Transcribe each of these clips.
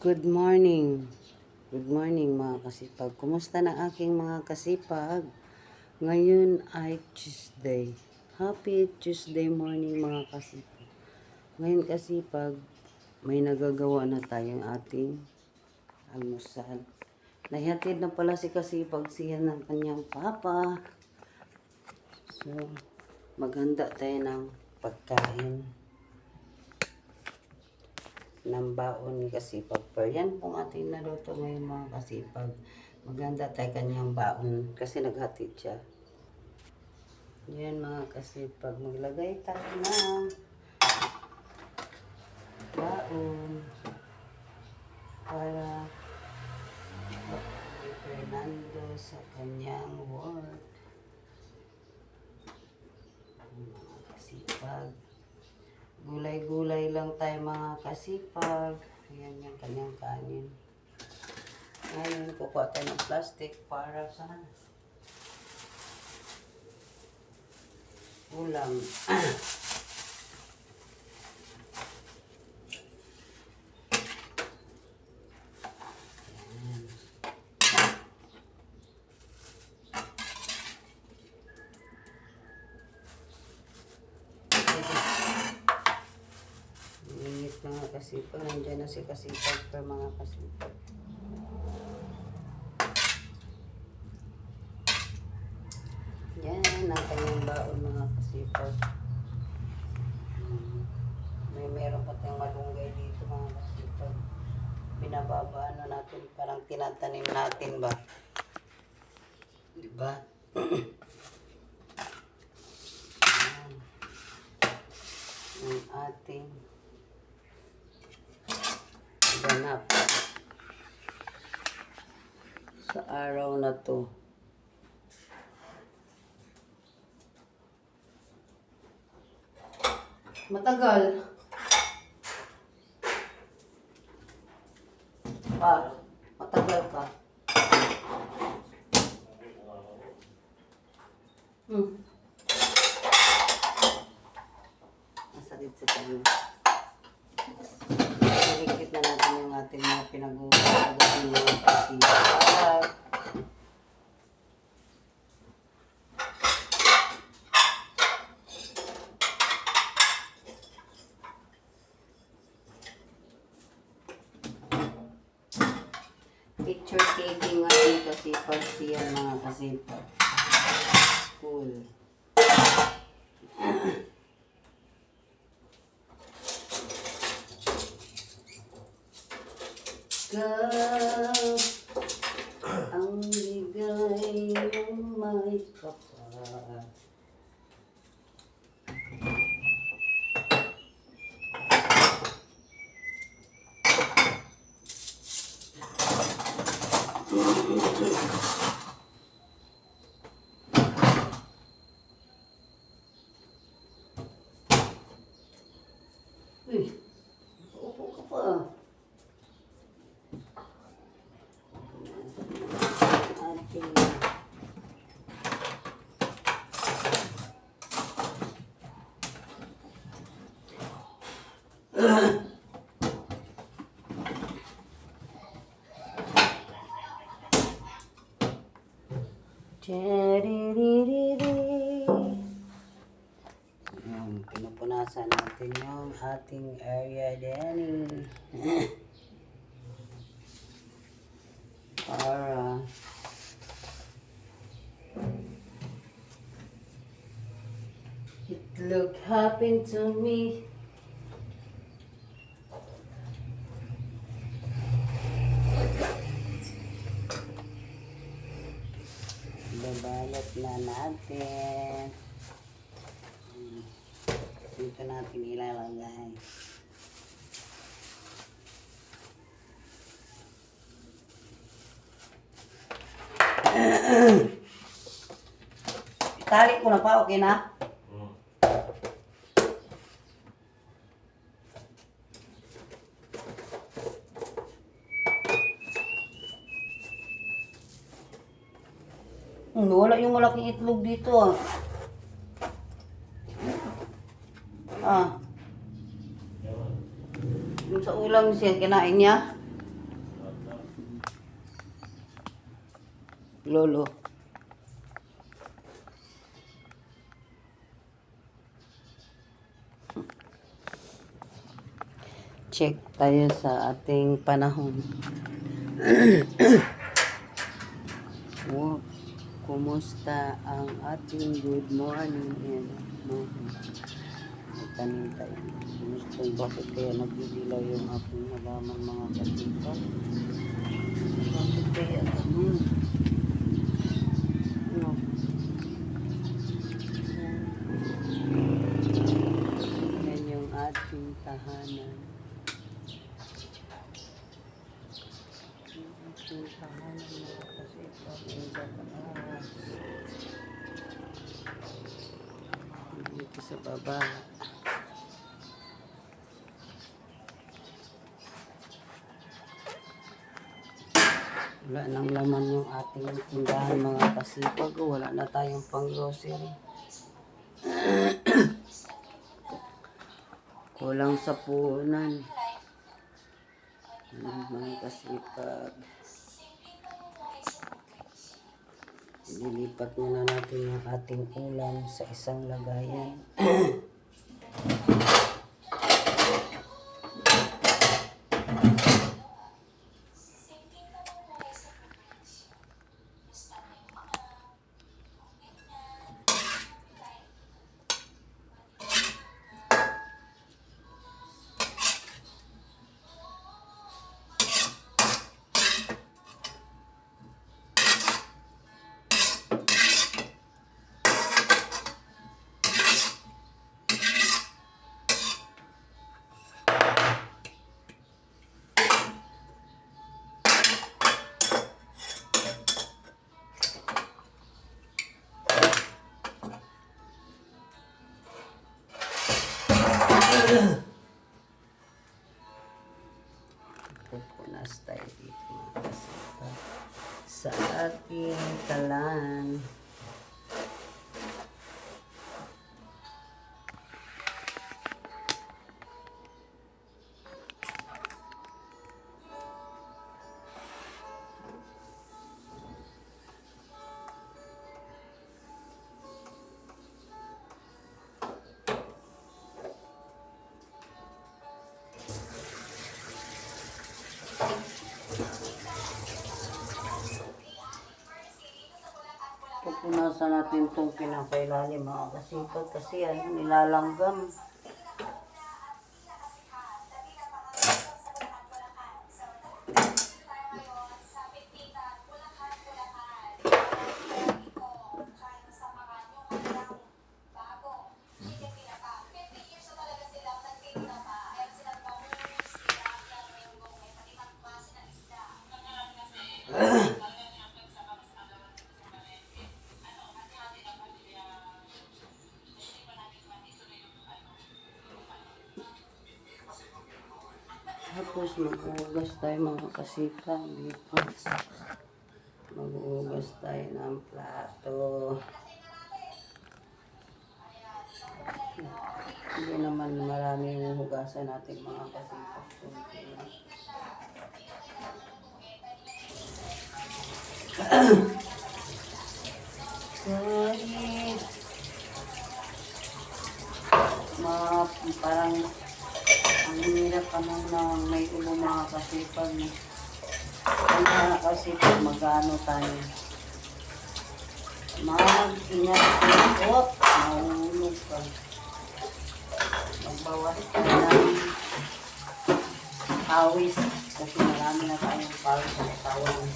Good morning. Good morning mga kasipag. Kumusta na aking mga kasipag? Ngayon ay Tuesday. Happy Tuesday morning mga kasipag. Ngayon kasipag, may nagagawa na tayong ating almusal. Nahihatid na pala si kasipag siya ng kanyang papa. So, maghanda tayo ng pagkain ng baon ni kasipag. Pero yan pong ating naluto ngayon mga kasipag. Maganda tayo kanyang baon kasi naghatid siya. Yan mga kasipag. Maglagay tayo ng baon para kay Fernando sa kanyang work. Mga kasipag. Gulay-gulay lang tayo mga kasipag. Ayan yung kanyang kanin. Ngayon, kukuha tayo ng plastic para sa ulam. Init mga kasipag. Nandiyan na si kasipag per mga kasipag. Yan ang kanyang baon mga kasipag. Meron pa tayong malunggay dito mga kasipag. Binababaan na natin. Parang tinatanim natin ba? Diba? Ang ating ganap sa araw na to. Matagal. Matagal ka. Masakit sa tayo. Iligpit na natin yung ating mga pinag-uusapan ng mga kasipag. Picture taking ngayon kasipag siya mga kasipag. School. Ikaw ang bigay ng may kapal. Uy, upo ka pa. Pinupunasan natin yung ating area din para it look happened to me. Babalot na natin. Dito natin ilalagay. Itali ko na pa, okay na? Wala yung malaking itlog dito Yung sa ulam siya, kinain niya. lolo. Check tayo sa ating panahon. Oh, kumusta ang ating good morning and tanim tayo. Kumusta, bakit kaya nagdidilaw yung aking halaman mga kasipa? Bakit kaya ganun? No. Yan yung ating tahanan. Yung tahanan mga kasipa. Yung tataas. Dito sa baba. Wala nang laman yung ating tindahan mga kasipag. Wala na tayong pang grocery. Kulang sa puhunan. Mga kasipag. Lilipat muna natin yung ating ulam sa isang lagayan. Pupunas tayo dito mga kasipag sa ating kalan. Pupunasan natin itong pinakailalim mga kasipag kasi ano, nilalanggam. Tapos mag-uugas tayo mga kasipag dito. Mag-uugas tayo ng plato. Hindi naman marami yung hugasan natin mga kasipag. Sorry. Parang ang hirap na may ulo mga kasipag. Ang mga kasipag, mag-ano tayo. Mag-ingat-ingot, mahulog ka. Magbawas ka ng pawis. Kasi marami na tayong pawis sa katawan.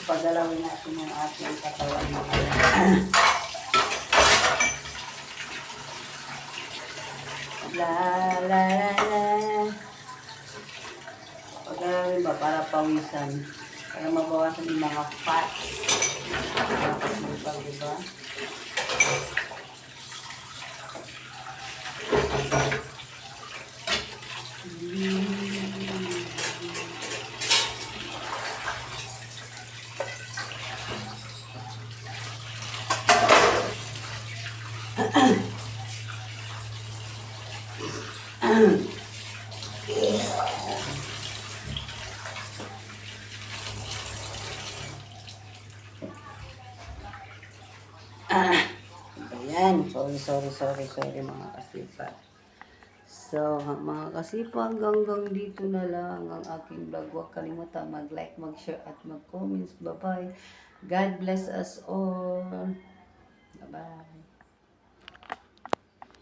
Pagalawin natin yung ating katawan mga la la la la. Pagkalawin ba para pawisan, para mabawasan yung mga fat. Para kasipag, diba? Ayan, sorry mga kasipa. So, mga kasipa, hanggang dito na lang ang aking vlog. Huwag kalimutan mag-like, mag-share, at mag-comments. Bye-bye. God bless us all. Bye-bye.